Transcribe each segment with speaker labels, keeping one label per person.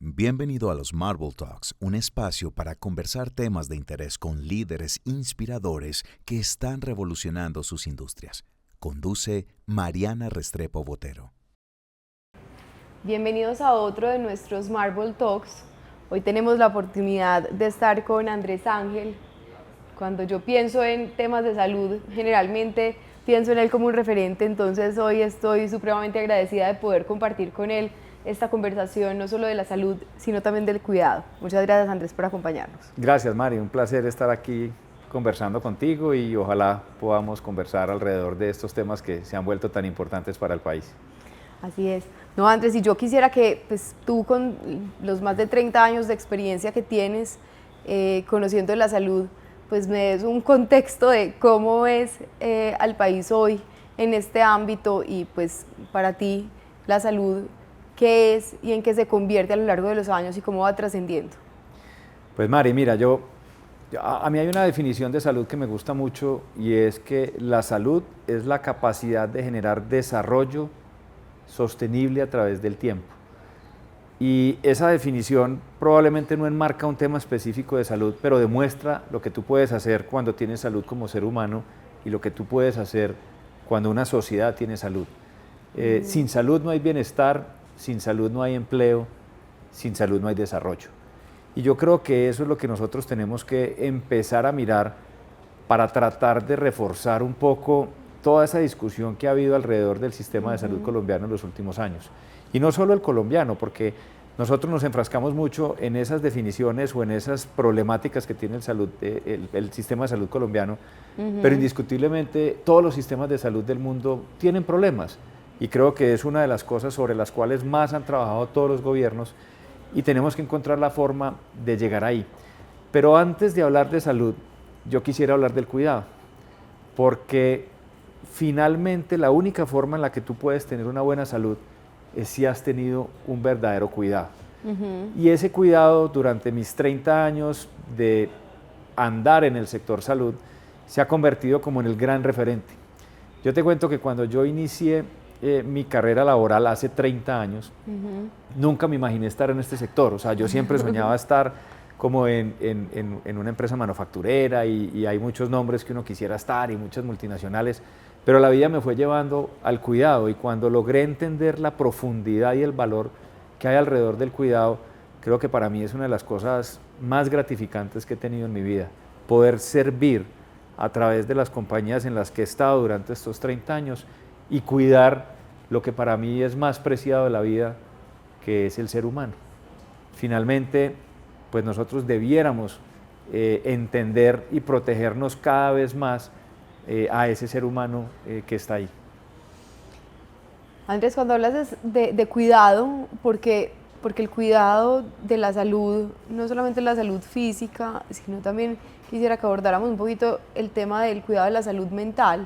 Speaker 1: Bienvenido a los Marble Talks, un espacio para conversar temas de interés con líderes inspiradores que están revolucionando sus industrias. Conduce Mariana Restrepo Botero.
Speaker 2: Bienvenidos a otro de nuestros Marble Talks. Hoy tenemos la oportunidad de estar con Andrés Ángel. Cuando yo pienso en temas de salud, generalmente pienso en él como un referente, entonces hoy estoy supremamente agradecida de poder compartir con él esta conversación, no solo de la salud, sino también del cuidado. Muchas gracias, Andrés, por acompañarnos.
Speaker 3: Gracias, Mari, un placer estar aquí conversando contigo y ojalá podamos conversar alrededor de estos temas que se han vuelto tan importantes para el país.
Speaker 2: Así es. No, Andrés, y yo quisiera que pues, tú con los más de 30 años de experiencia que tienes conociendo la salud, pues me des un contexto de cómo es al país hoy en este ámbito y pues para ti la salud, qué es y en qué se convierte a lo largo de los años y cómo va trascendiendo.
Speaker 3: Pues Mari, mira, a mí hay una definición de salud que me gusta mucho y es que la salud es la capacidad de generar desarrollo sostenible a través del tiempo. Y esa definición probablemente no enmarca un tema específico de salud, pero demuestra lo que tú puedes hacer cuando tienes salud como ser humano y lo que tú puedes hacer cuando una sociedad tiene salud. Sin salud no hay bienestar, sin salud no hay empleo, sin salud no hay desarrollo. Y yo creo que eso es lo que nosotros tenemos que empezar a mirar para tratar de reforzar un poco toda esa discusión que ha habido alrededor del sistema de salud colombiano en los últimos años. Y no solo el colombiano, porque nosotros nos enfrascamos mucho en esas definiciones o en esas problemáticas que tiene el sistema de salud colombiano, pero indiscutiblemente todos los sistemas de salud del mundo tienen problemas. Y creo que es una de las cosas sobre las cuales más han trabajado todos los gobiernos y tenemos que encontrar la forma de llegar ahí. Pero antes de hablar de salud, yo quisiera hablar del cuidado, porque finalmente la única forma en la que tú puedes tener una buena salud es si has tenido un verdadero cuidado. Y ese cuidado durante mis 30 años de andar en el sector salud se ha convertido como en el gran referente. Yo te cuento que cuando yo inicié mi carrera laboral hace 30 años, nunca me imaginé estar en este sector. O sea, yo siempre soñaba estar como en una empresa manufacturera y hay muchos nombres que uno quisiera estar y muchas multinacionales, pero la vida me fue llevando al cuidado y cuando logré entender la profundidad y el valor que hay alrededor del cuidado, creo que para mí es una de las cosas más gratificantes que he tenido en mi vida, poder servir a través de las compañías en las que he estado durante estos 30 años y cuidar lo que para mí es más preciado de la vida, que es el ser humano. Finalmente, pues nosotros debiéramos entender y protegernos cada vez más a ese ser humano que está ahí.
Speaker 2: Andrés, cuando hablas de cuidado, porque el cuidado de la salud, no solamente la salud física, sino también quisiera que abordáramos un poquito el tema del cuidado de la salud mental,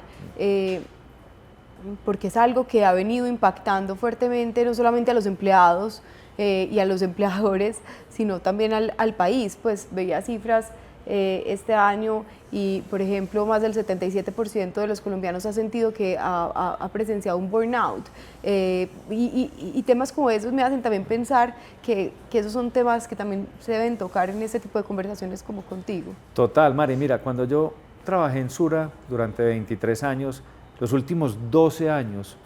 Speaker 2: porque es algo que ha venido impactando fuertemente no solamente a los empleados y a los empleadores, sino también al país. Pues veía cifras este año y, por ejemplo, más del 77% de los colombianos ha sentido que ha presenciado un burnout. Y temas como esos me hacen también pensar que esos son temas que también se deben tocar en este tipo de conversaciones como contigo.
Speaker 3: Total, Mari, mira, cuando yo trabajé en Sura durante 23 años, los últimos 12 años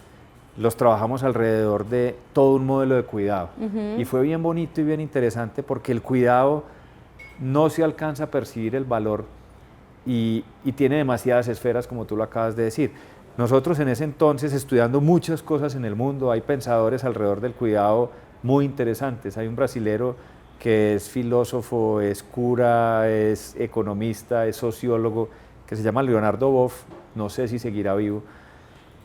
Speaker 3: los trabajamos alrededor de todo un modelo de cuidado. Y fue bien bonito y bien interesante porque el cuidado no se alcanza a percibir el valor y tiene demasiadas esferas, como tú lo acabas de decir. Nosotros en ese entonces, estudiando muchas cosas en el mundo, hay pensadores alrededor del cuidado muy interesantes. Hay un brasilero que es filósofo, es cura, es economista, es sociólogo, que se llama Leonardo Boff, no sé si seguirá vivo,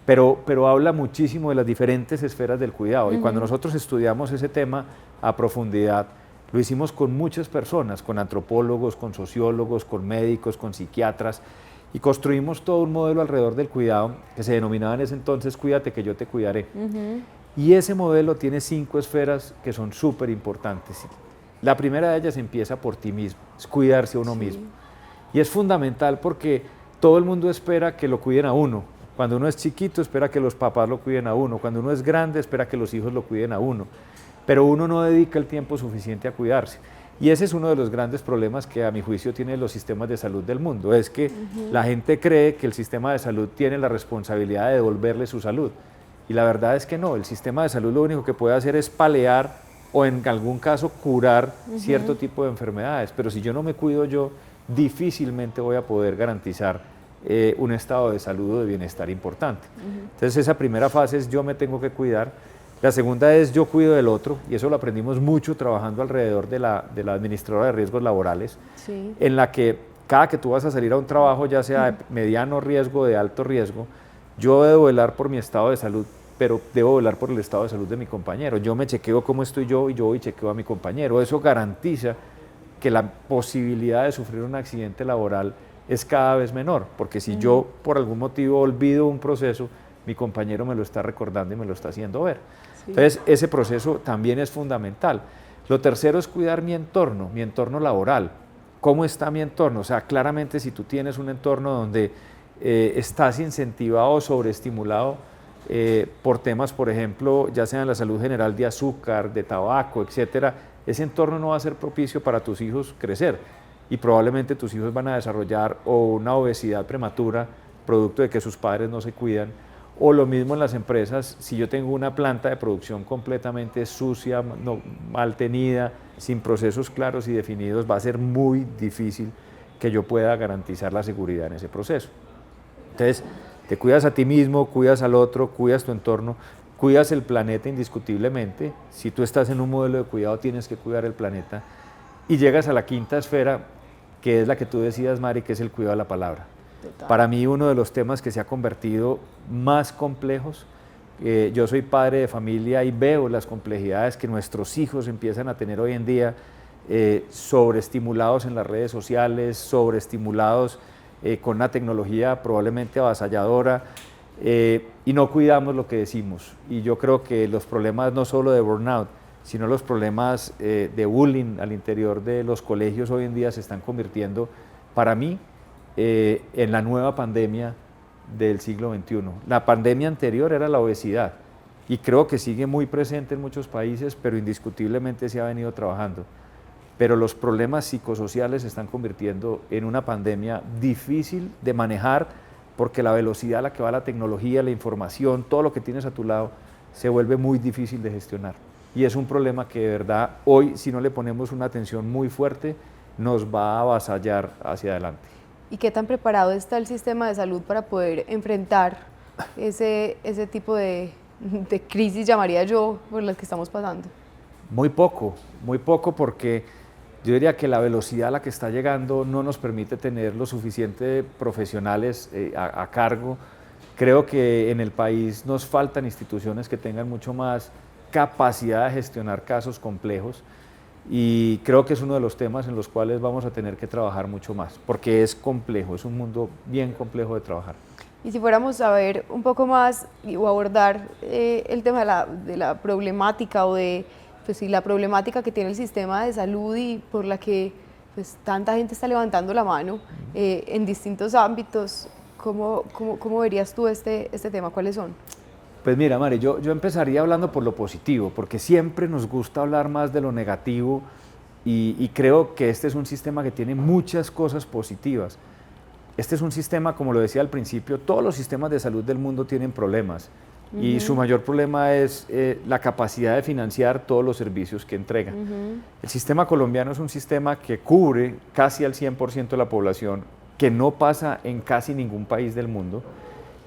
Speaker 3: pero habla muchísimo de las diferentes esferas del cuidado. Y cuando nosotros estudiamos ese tema a profundidad, lo hicimos con muchas personas, con antropólogos, con sociólogos, con médicos, con psiquiatras, y construimos todo un modelo alrededor del cuidado que se denominaba en ese entonces Cuídate que yo te cuidaré. Y ese modelo tiene 5 esferas que son súper importantes. La primera de ellas empieza por ti mismo, es cuidarse a uno mismo. Y es fundamental porque todo el mundo espera que lo cuiden a uno. Cuando uno es chiquito espera que los papás lo cuiden a uno, cuando uno es grande espera que los hijos lo cuiden a uno. pero uno no dedica el tiempo suficiente a cuidarse. Y ese es uno de los grandes problemas que a mi juicio tienen los sistemas de salud del mundo, es que la gente cree que el sistema de salud tiene la responsabilidad de devolverle su salud. Y la verdad es que no, el sistema de salud lo único que puede hacer es paliar o en algún caso curar cierto tipo de enfermedades, pero si yo no me cuido yo, difícilmente voy a poder garantizar un estado de salud o de bienestar importante. Entonces esa primera fase es yo me tengo que cuidar. La segunda es yo cuido del otro, y eso lo aprendimos mucho trabajando alrededor de la administradora de riesgos laborales, en la que cada que tú vas a salir a un trabajo, ya sea de mediano riesgo o de alto riesgo, yo debo velar por mi estado de salud, pero debo velar por el estado de salud de mi compañero. Yo me chequeo cómo estoy yo y yo voy y chequeo a mi compañero. Eso garantiza que la posibilidad de sufrir un accidente laboral es cada vez menor, porque si yo por algún motivo olvido un proceso, mi compañero me lo está recordando y me lo está haciendo ver. Entonces, ese proceso también es fundamental. Lo tercero es cuidar mi entorno laboral. ¿Cómo está mi entorno? O sea, claramente si tú tienes un entorno donde estás incentivado o sobreestimulado por temas, por ejemplo, ya sea en la salud general de azúcar, de tabaco, etcétera, ese entorno no va a ser propicio para tus hijos crecer y probablemente tus hijos van a desarrollar o una obesidad prematura producto de que sus padres no se cuidan. O lo mismo en las empresas, si yo tengo una planta de producción completamente sucia, mal tenida, sin procesos claros y definidos, va a ser muy difícil que yo pueda garantizar la seguridad en ese proceso. Entonces, te cuidas a ti mismo, cuidas al otro, cuidas tu entorno, cuidas el planeta indiscutiblemente. Si tú estás en un modelo de cuidado, tienes que cuidar el planeta. Y llegas a la quinta esfera, que es la que tú decías, Mari, que es el cuidado de la palabra. Total. Para mí uno de los temas que se ha convertido más complejos, yo soy padre de familia y veo las complejidades que nuestros hijos empiezan a tener hoy en día, sobreestimulados en las redes sociales, sobreestimulados con una tecnología probablemente avasalladora, y no cuidamos lo que decimos. Y yo creo que los problemas no solo de burnout, sino los problemas de bullying al interior de los colegios hoy en día se están convirtiendo, para mí, en la nueva pandemia del siglo XXI. La pandemia anterior era la obesidad y creo que sigue muy presente en muchos países, pero indiscutiblemente se ha venido trabajando. Pero los problemas psicosociales se están convirtiendo en una pandemia difícil de manejar porque la velocidad a la que va la tecnología, la información, todo lo que tienes a tu lado, se vuelve muy difícil de gestionar. Y es un problema que de verdad hoy, si no le ponemos una atención muy fuerte, nos va a avasallar hacia adelante.
Speaker 2: ¿Y qué tan preparado está el sistema de salud para poder enfrentar ese tipo de crisis, llamaría yo, por las que estamos pasando?
Speaker 3: Muy poco porque yo diría que la velocidad a la que está llegando no nos permite tener lo suficiente profesionales a cargo. Creo que en el país nos faltan instituciones que tengan mucho más capacidad de gestionar casos complejos. Y creo que es uno de los temas en los cuales vamos a tener que trabajar mucho más, porque es complejo, es un mundo bien complejo de trabajar.
Speaker 2: Y si fuéramos a ver un poco más o abordar el tema de la problemática o de pues, sí, la problemática que tiene el sistema de salud y por la que pues, tanta gente está levantando la mano en distintos ámbitos, ¿cómo verías tú este tema? ¿Cuáles son?
Speaker 3: Pues mira, Mari, yo empezaría hablando por lo positivo, porque siempre nos gusta hablar más de lo negativo y creo que este es un sistema que tiene muchas cosas positivas. Este es un sistema, como lo decía al principio, todos los sistemas de salud del mundo tienen problemas y su mayor problema es la capacidad de financiar todos los servicios que entrega. El sistema colombiano es un sistema que cubre casi al 100% de la población, que no pasa en casi ningún país del mundo.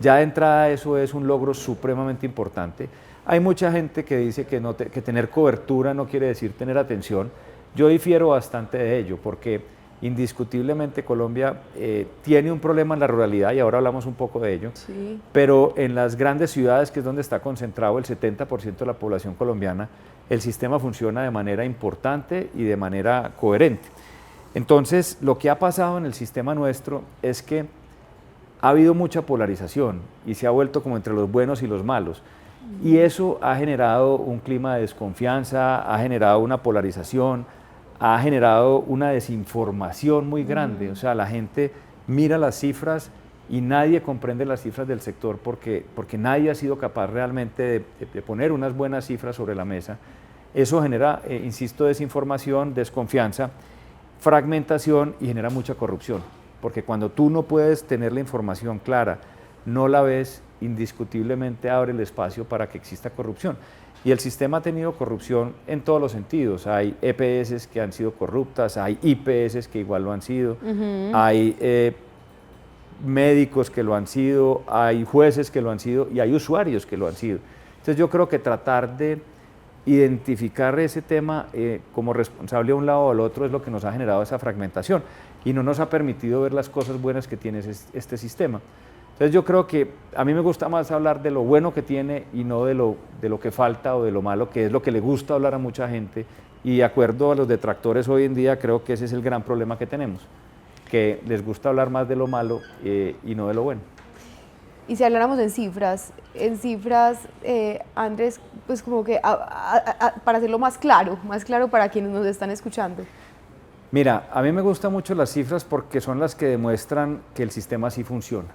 Speaker 3: Ya de entrada eso es un logro supremamente importante. Hay mucha gente que dice que tener cobertura no quiere decir tener atención. Yo difiero bastante de ello porque indiscutiblemente Colombia tiene un problema en la ruralidad y ahora hablamos un poco de ello, sí. Pero en las grandes ciudades, que es donde está concentrado el 70% de la población colombiana, el sistema funciona de manera importante y de manera coherente. Entonces, lo que ha pasado en el sistema nuestro es que ha habido mucha polarización y se ha vuelto como entre los buenos y los malos. Y eso ha generado un clima de desconfianza, ha generado una polarización, ha generado una desinformación muy grande. O sea, la gente mira las cifras y nadie comprende las cifras del sector porque nadie ha sido capaz realmente de poner unas buenas cifras sobre la mesa. Eso genera, insisto, desinformación, desconfianza, fragmentación y genera mucha corrupción, porque cuando tú no puedes tener la información clara, no la ves, indiscutiblemente abre el espacio para que exista corrupción. Y el sistema ha tenido corrupción en todos los sentidos. Hay EPS que han sido corruptas, hay IPS que igual lo han sido, hay médicos que lo han sido, hay jueces que lo han sido y hay usuarios que lo han sido. Entonces yo creo que tratar de identificar ese tema como responsable a un lado o al otro es lo que nos ha generado esa fragmentación y no nos ha permitido ver las cosas buenas que tiene este sistema. Entonces yo creo que a mí me gusta más hablar de lo bueno que tiene y no de lo que falta o de lo malo, que es lo que le gusta hablar a mucha gente, y de acuerdo a los detractores hoy en día creo que ese es el gran problema que tenemos, que les gusta hablar más de lo malo y no de lo bueno.
Speaker 2: Y si habláramos en cifras, Andrés, pues como que para hacerlo más claro para quienes nos están escuchando.
Speaker 3: Mira, a mí me gustan mucho las cifras porque son las que demuestran que el sistema sí funciona.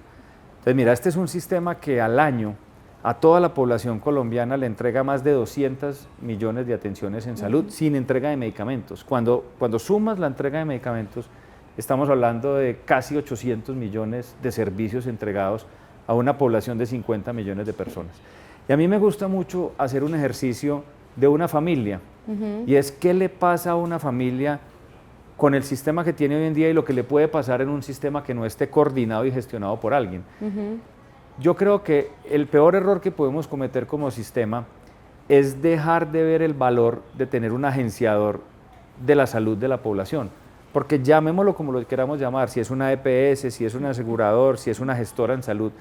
Speaker 3: Entonces, mira, este es un sistema que al año a toda la población colombiana le entrega más de 200 millones de atenciones en salud sin entrega de medicamentos. Cuando sumas la entrega de medicamentos, estamos hablando de casi 800 millones de servicios entregados a una población de 50 millones de personas. Y a mí me gusta mucho hacer un ejercicio de una familia, y es qué le pasa a una familia con el sistema que tiene hoy en día y lo que le puede pasar en un sistema que no esté coordinado y gestionado por alguien. Yo creo que el peor error que podemos cometer como sistema es dejar de ver el valor de tener un agenciador de la salud de la población, porque llamémoslo como lo queramos llamar, si es una EPS, si es un asegurador, si es una gestora en salud,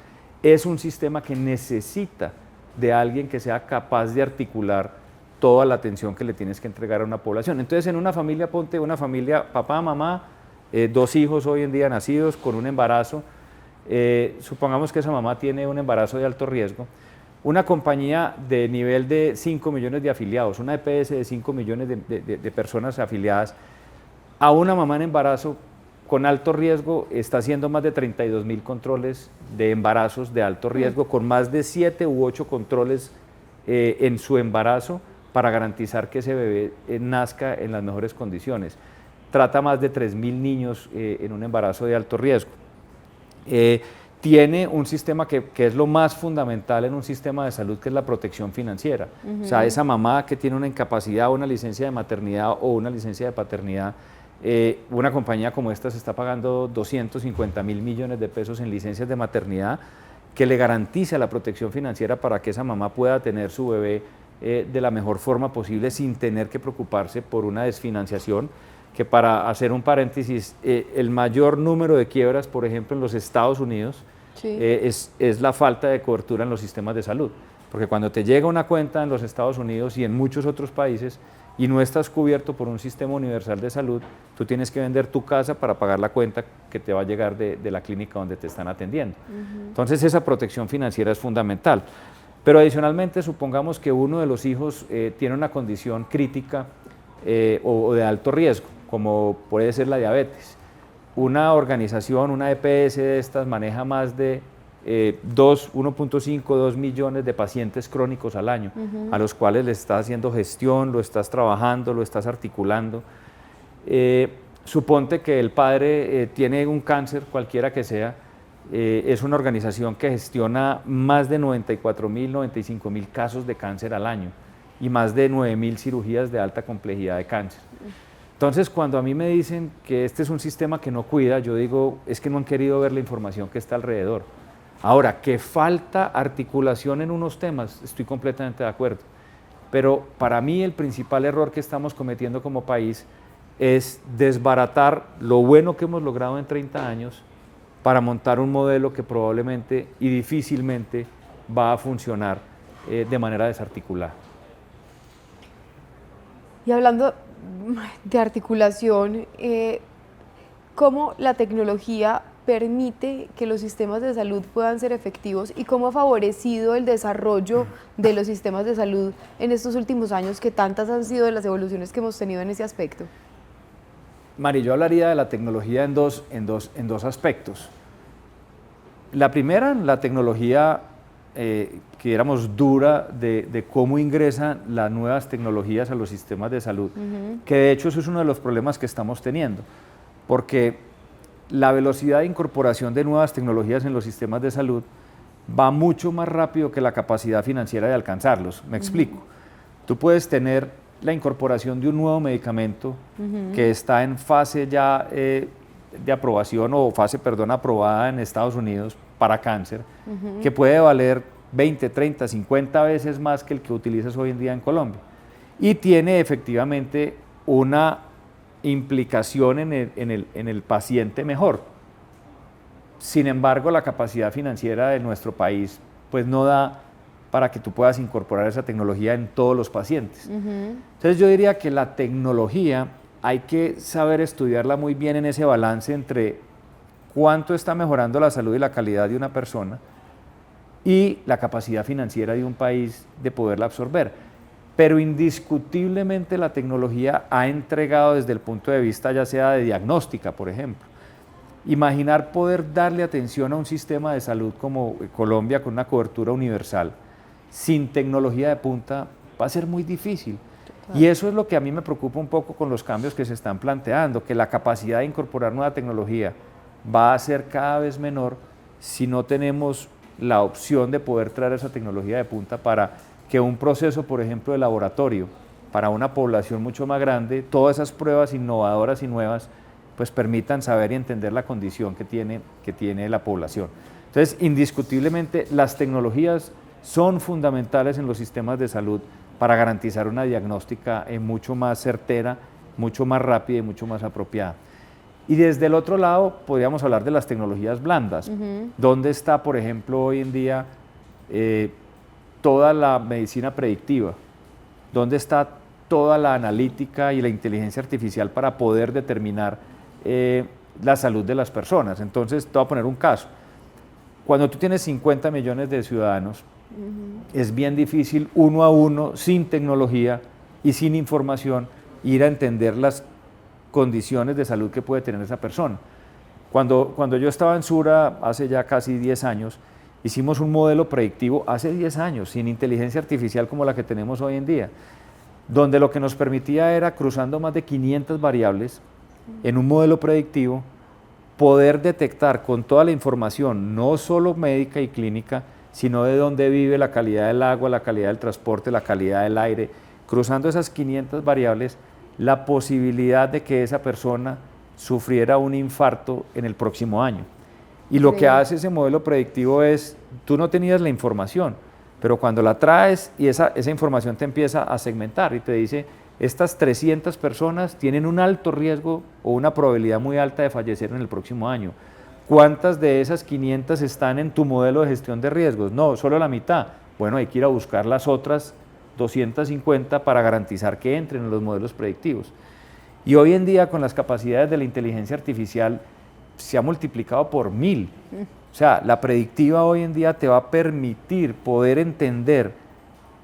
Speaker 3: es un sistema que necesita de alguien que sea capaz de articular toda la atención que le tienes que entregar a una población. Entonces, en una familia, ponte una familia, papá, mamá, 2 hijos hoy en día nacidos con un embarazo, supongamos que esa mamá tiene un embarazo de alto riesgo, una compañía de nivel de 5 millones de afiliados, una EPS de 5 millones de personas afiliadas, a una mamá en embarazo con alto riesgo está haciendo más de 32.000 controles de embarazos de alto riesgo, con más de 7 u 8 controles en su embarazo, para garantizar que ese bebé nazca en las mejores condiciones. Trata más de 3.000 niños en un embarazo de alto riesgo. Tiene un sistema que es lo más fundamental en un sistema de salud, que es la protección financiera. O sea, esa mamá que tiene una incapacidad, una licencia de maternidad o una licencia de paternidad, una compañía como esta se está pagando 250.000 millones de pesos en licencias de maternidad, que le garantiza la protección financiera para que esa mamá pueda tener su bebé de la mejor forma posible sin tener que preocuparse por una desfinanciación, que, para hacer un paréntesis, el mayor número de quiebras, por ejemplo, en los Estados Unidos, es la falta de cobertura en los sistemas de salud, porque cuando te llega una cuenta en los Estados Unidos y en muchos otros países y no estás cubierto por un sistema universal de salud, tú tienes que vender tu casa para pagar la cuenta que te va a llegar de la clínica donde te están atendiendo. Entonces, esa protección financiera es fundamental. Pero adicionalmente, supongamos que uno de los hijos tiene una condición crítica o de alto riesgo, como puede ser la diabetes. Una organización, una EPS de estas, maneja más de 1.5, 2 millones de pacientes crónicos al año, a los cuales les estás haciendo gestión, lo estás trabajando, lo estás articulando. Suponte que el padre tiene un cáncer, cualquiera que sea. Es una organización que gestiona más de 94.000, 95.000 casos de cáncer al año y más de 9.000 cirugías de alta complejidad de cáncer. Entonces, cuando a mí me dicen que este es un sistema que no cuida, yo digo, es que no han querido ver la información que está alrededor. Ahora, que falta articulación en unos temas, estoy completamente de acuerdo, pero para mí el principal error que estamos cometiendo como país es desbaratar lo bueno que hemos logrado en 30 años para montar un modelo que probablemente y difícilmente va a funcionar de manera desarticulada.
Speaker 2: Y hablando de articulación, ¿cómo la tecnología permite que los sistemas de salud puedan ser efectivos y cómo ha favorecido el desarrollo de los sistemas de salud en estos últimos años, que tantas han sido las evoluciones que hemos tenido en ese aspecto?
Speaker 3: Mari, yo hablaría de la tecnología en dos aspectos. La primera, la tecnología que que diéramos dura de cómo ingresan las nuevas tecnologías a los sistemas de salud, que de hecho eso es uno de los problemas que estamos teniendo, porque la velocidad de incorporación de nuevas tecnologías en los sistemas de salud va mucho más rápido que la capacidad financiera de alcanzarlos. Me explico. Tú puedes tener la incorporación de un nuevo medicamento que está en fase ya de aprobación o fase, perdón, aprobada en Estados Unidos para cáncer, que puede valer 20, 30, 50 veces más que el que utilizas hoy en día en Colombia. Y tiene efectivamente una implicación en el paciente mejor. Sin embargo, la capacidad financiera de nuestro país pues no da para que tú puedas incorporar esa tecnología en todos los pacientes. Entonces yo diría que la tecnología hay que saber estudiarla muy bien en ese balance entre cuánto está mejorando la salud y la calidad de una persona y la capacidad financiera de un país de poderla absorber. Pero indiscutiblemente la tecnología ha entregado desde el punto de vista ya sea de diagnóstica, por ejemplo. Imaginar poder darle atención a un sistema de salud como Colombia con una cobertura universal sin tecnología de punta va a ser muy difícil. Total. Y eso es lo que a mí me preocupa un poco con los cambios que se están planteando, que la capacidad de incorporar nueva tecnología va a ser cada vez menor si no tenemos la opción de poder traer esa tecnología de punta para que un proceso, por ejemplo, de laboratorio, para una población mucho más grande, todas esas pruebas innovadoras y nuevas, pues permitan saber y entender la condición que tiene la población. Entonces, indiscutiblemente, las tecnologías son fundamentales en los sistemas de salud para garantizar una diagnóstica mucho más certera, mucho más rápida y mucho más apropiada. Y desde el otro lado, podríamos hablar de las tecnologías blandas. ¿Dónde está, por ejemplo, hoy en día toda la medicina predictiva? ¿Dónde está toda la analítica y la inteligencia artificial para poder determinar la salud de las personas? Entonces, te voy a poner un caso. Cuando tú tienes 50 millones de ciudadanos, es bien difícil uno a uno, sin tecnología y sin información, ir a entender las condiciones de salud que puede tener esa persona. Cuando yo estaba en Sura, hace ya casi 10 años, hicimos un modelo predictivo hace 10 años, sin inteligencia artificial como la que tenemos hoy en día, donde lo que nos permitía era, cruzando más de 500 variables, en un modelo predictivo, poder detectar con toda la información, no solo médica y clínica, sino de dónde vive, la calidad del agua, la calidad del transporte, la calidad del aire, cruzando esas 500 variables, la posibilidad de que esa persona sufriera un infarto en el próximo año. Y lo que hace ese modelo predictivo es, tú no tenías la información, pero cuando la traes y esa información te empieza a segmentar y te dice, estas 300 personas tienen un alto riesgo o una probabilidad muy alta de fallecer en el próximo año. ¿Cuántas de esas 500 están en tu modelo de gestión de riesgos? No, solo la mitad. Bueno, hay que ir a buscar las otras 250 para garantizar que entren en los modelos predictivos. Y hoy en día, con las capacidades de la inteligencia artificial, se ha multiplicado por 1000. O sea, la predictiva hoy en día te va a permitir poder entender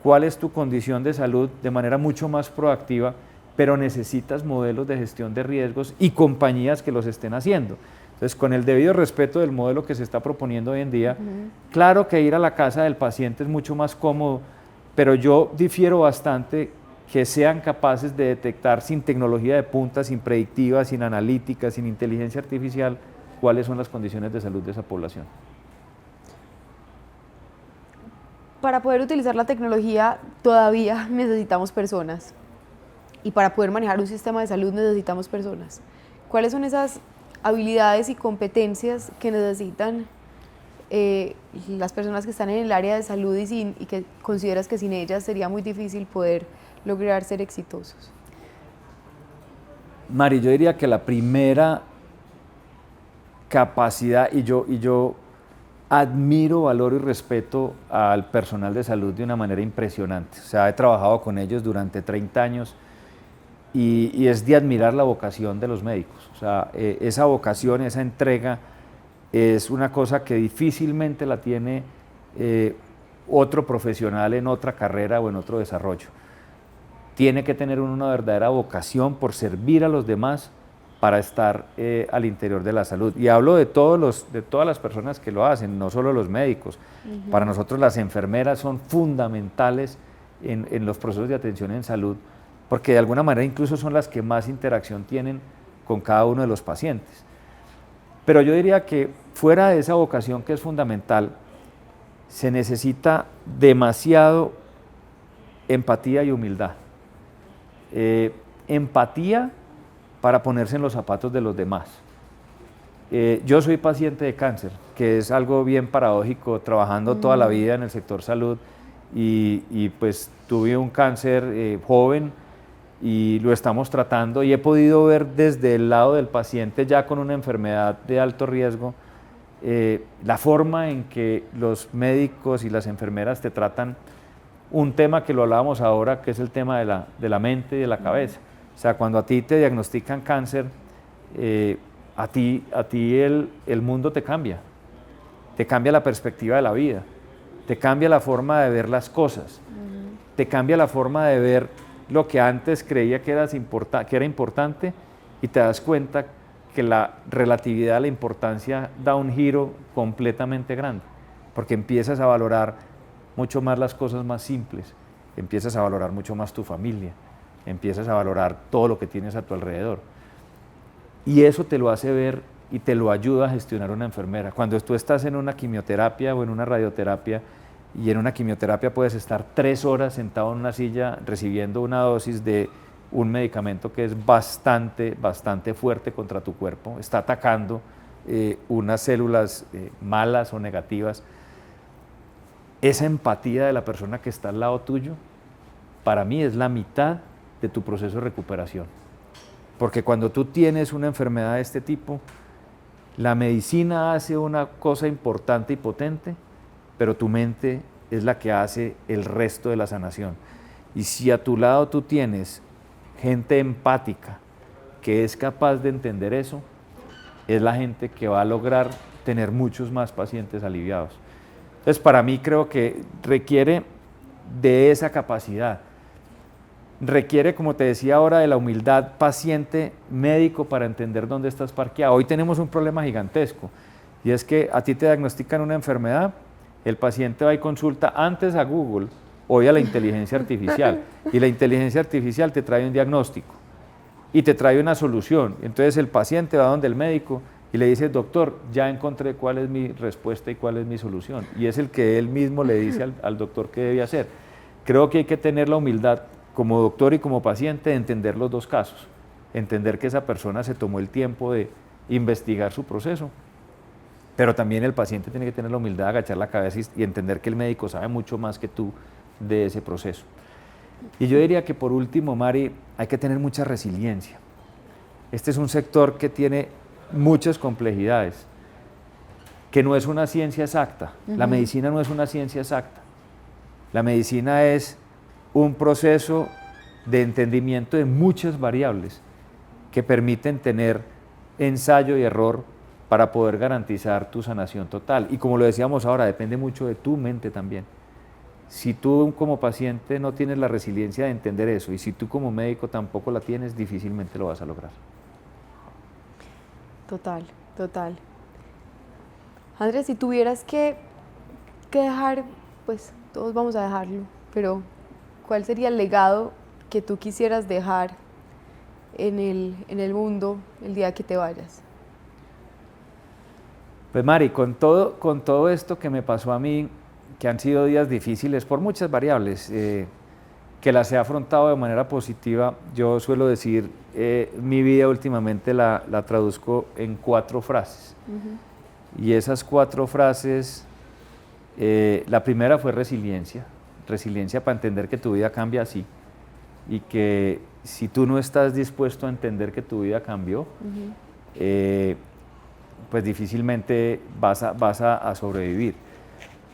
Speaker 3: cuál es tu condición de salud de manera mucho más proactiva, pero necesitas modelos de gestión de riesgos y compañías que los estén haciendo. Entonces, con el debido respeto del modelo que se está proponiendo hoy en día, claro que ir a la casa del paciente es mucho más cómodo, pero yo difiero bastante que sean capaces de detectar sin tecnología de punta, sin predictiva, sin analítica, sin inteligencia artificial, cuáles son las condiciones de salud de esa población.
Speaker 2: Para poder utilizar la tecnología todavía necesitamos personas y para poder manejar un sistema de salud necesitamos personas. ¿Cuáles son esas habilidades y competencias que necesitan las personas que están en el área de salud y que consideras que sin ellas sería muy difícil poder lograr ser exitosos?
Speaker 3: Mari, yo diría que la primera capacidad, y yo admiro, valoro y respeto al personal de salud de una manera impresionante. O sea, he trabajado con ellos durante 30 años y es de admirar la vocación de los médicos. O sea, esa vocación, esa entrega es una cosa que difícilmente la tiene otro profesional en otra carrera o en otro desarrollo. Tiene que tener una verdadera vocación por servir a los demás para estar al interior de la salud. Y hablo de todas las personas que lo hacen, no solo los médicos. Para nosotros las enfermeras son fundamentales en los procesos de atención en salud, porque de alguna manera incluso son las que más interacción tienen con cada uno de los pacientes. Pero yo diría que fuera de esa vocación que es fundamental, se necesita demasiado empatía y humildad. Empatía para ponerse en los zapatos de los demás. Yo soy paciente de cáncer, que es algo bien paradójico, trabajando toda la vida en el sector salud, y pues tuve un cáncer joven y lo estamos tratando, y he podido ver desde el lado del paciente ya con una enfermedad de alto riesgo, la forma en que los médicos y las enfermeras te tratan un tema que lo hablábamos ahora, que es el tema de la mente y de la cabeza. O sea, cuando a ti te diagnostican cáncer, a ti el mundo te cambia la perspectiva de la vida, te cambia la forma de ver las cosas, te cambia la forma de ver lo que antes creía que era importante, y te das cuenta que la relatividad a la importancia da un giro completamente grande, porque empiezas a valorar mucho más las cosas más simples, empiezas a valorar mucho más tu familia, empiezas a valorar todo lo que tienes a tu alrededor. Y eso te lo hace ver y te lo ayuda a gestionar una enfermera. Cuando tú estás en una quimioterapia o en una radioterapia, y en una quimioterapia puedes estar 3 horas sentado en una silla recibiendo una dosis de un medicamento que es bastante fuerte contra tu cuerpo, está atacando unas células malas o negativas. Esa empatía de la persona que está al lado tuyo, para mí es la mitad de tu proceso de recuperación. Porque cuando tú tienes una enfermedad de este tipo, la medicina hace una cosa importante y potente, pero tu mente es la que hace el resto de la sanación. Y si a tu lado tú tienes gente empática que es capaz de entender eso, es la gente que va a lograr tener muchos más pacientes aliviados. Entonces, para mí creo que requiere de esa capacidad, requiere, como te decía ahora, de la humildad paciente-médico para entender dónde estás parqueado. Hoy tenemos un problema gigantesco, y es que a ti te diagnostican una enfermedad, el paciente va y consulta antes a Google, hoy a la inteligencia artificial, y la inteligencia artificial te trae un diagnóstico y te trae una solución. Entonces el paciente va donde el médico y le dice: doctor, ya encontré cuál es mi respuesta y cuál es mi solución. Y es el que él mismo le dice al doctor qué debe hacer. Creo que hay que tener la humildad como doctor y como paciente de entender los dos casos, entender que esa persona se tomó el tiempo de investigar su proceso, pero también el paciente tiene que tener la humildad de agachar la cabeza y entender que el médico sabe mucho más que tú de ese proceso. Y yo diría que por último, Mari, hay que tener mucha resiliencia. Este es un sector que tiene muchas complejidades, que no es una ciencia exacta. La medicina no es una ciencia exacta. La medicina es un proceso de entendimiento de muchas variables que permiten tener ensayo y error para poder garantizar tu sanación total. Y como lo decíamos ahora, depende mucho de tu mente también. Si tú como paciente no tienes la resiliencia de entender eso, y si tú como médico tampoco la tienes, difícilmente lo vas a lograr.
Speaker 2: Total, total. Andrés, si tuvieras que dejar, pues todos vamos a dejarlo, pero ¿cuál sería el legado que tú quisieras dejar en el mundo el día que te vayas?
Speaker 3: Pues Mari, con todo esto que me pasó a mí, que han sido días difíciles por muchas variables, que las he afrontado de manera positiva, yo suelo decir, mi vida últimamente la traduzco en 4 frases. Y esas 4 frases, la primera fue resiliencia para entender que tu vida cambia así, y que si tú no estás dispuesto a entender que tu vida cambió, pues difícilmente vas a sobrevivir.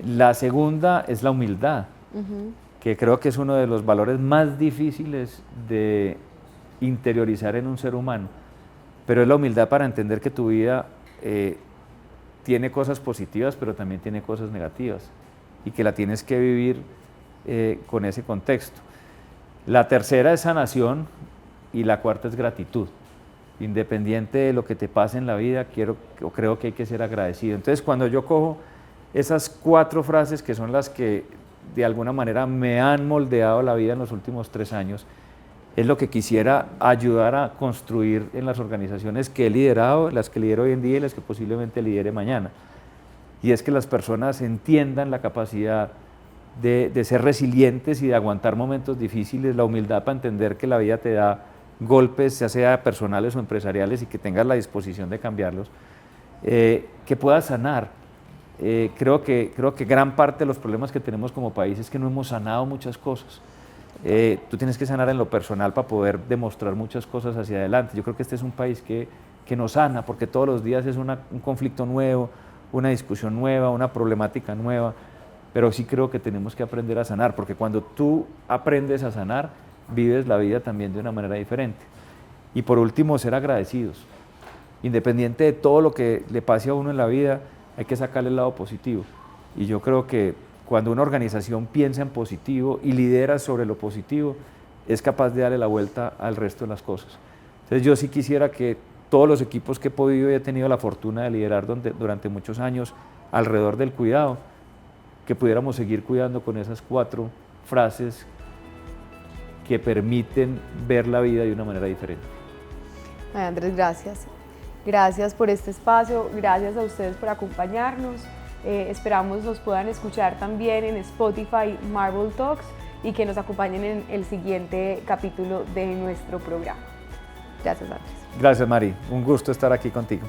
Speaker 3: La segunda es la humildad, que creo que es uno de los valores más difíciles de interiorizar en un ser humano, pero es la humildad para entender que tu vida tiene cosas positivas, pero también tiene cosas negativas, y que la tienes que vivir con ese contexto. La tercera es sanación, y la cuarta es gratitud. Independiente de lo que te pase en la vida, creo que hay que ser agradecido. Entonces, cuando yo cojo esas 4 frases que son las que de alguna manera me han moldeado la vida en los últimos 3 años, es lo que quisiera ayudar a construir en las organizaciones que he liderado, las que lidero hoy en día y las que posiblemente lidere mañana. Y es que las personas entiendan la capacidad de ser resilientes y de aguantar momentos difíciles, la humildad para entender que la vida te da golpes, ya sea personales o empresariales, y que tengas la disposición de cambiarlos, que puedas sanar. Creo que gran parte de los problemas que tenemos como país es que no hemos sanado muchas cosas. Tú tienes que sanar en lo personal para poder demostrar muchas cosas hacia adelante. Yo creo que este es un país que nos sana, porque todos los días es un conflicto nuevo, una discusión nueva, una problemática nueva, pero sí creo que tenemos que aprender a sanar, porque cuando tú aprendes a sanar, vives la vida también de una manera diferente. Y por último, ser agradecidos. Independiente de todo lo que le pase a uno en la vida, hay que sacarle el lado positivo. Y yo creo que cuando una organización piensa en positivo y lidera sobre lo positivo, es capaz de darle la vuelta al resto de las cosas. Entonces yo sí quisiera que todos los equipos que he podido y he tenido la fortuna de liderar durante muchos años alrededor del cuidado, que pudiéramos seguir cuidando con esas 4 frases que permiten ver la vida de una manera diferente.
Speaker 2: Ay, Andrés, gracias. Gracias por este espacio, gracias a ustedes por acompañarnos. Esperamos nos puedan escuchar también en Spotify Marble Talks y que nos acompañen en el siguiente capítulo de nuestro programa. Gracias, Andrés.
Speaker 3: Gracias, Mari. Un gusto estar aquí contigo.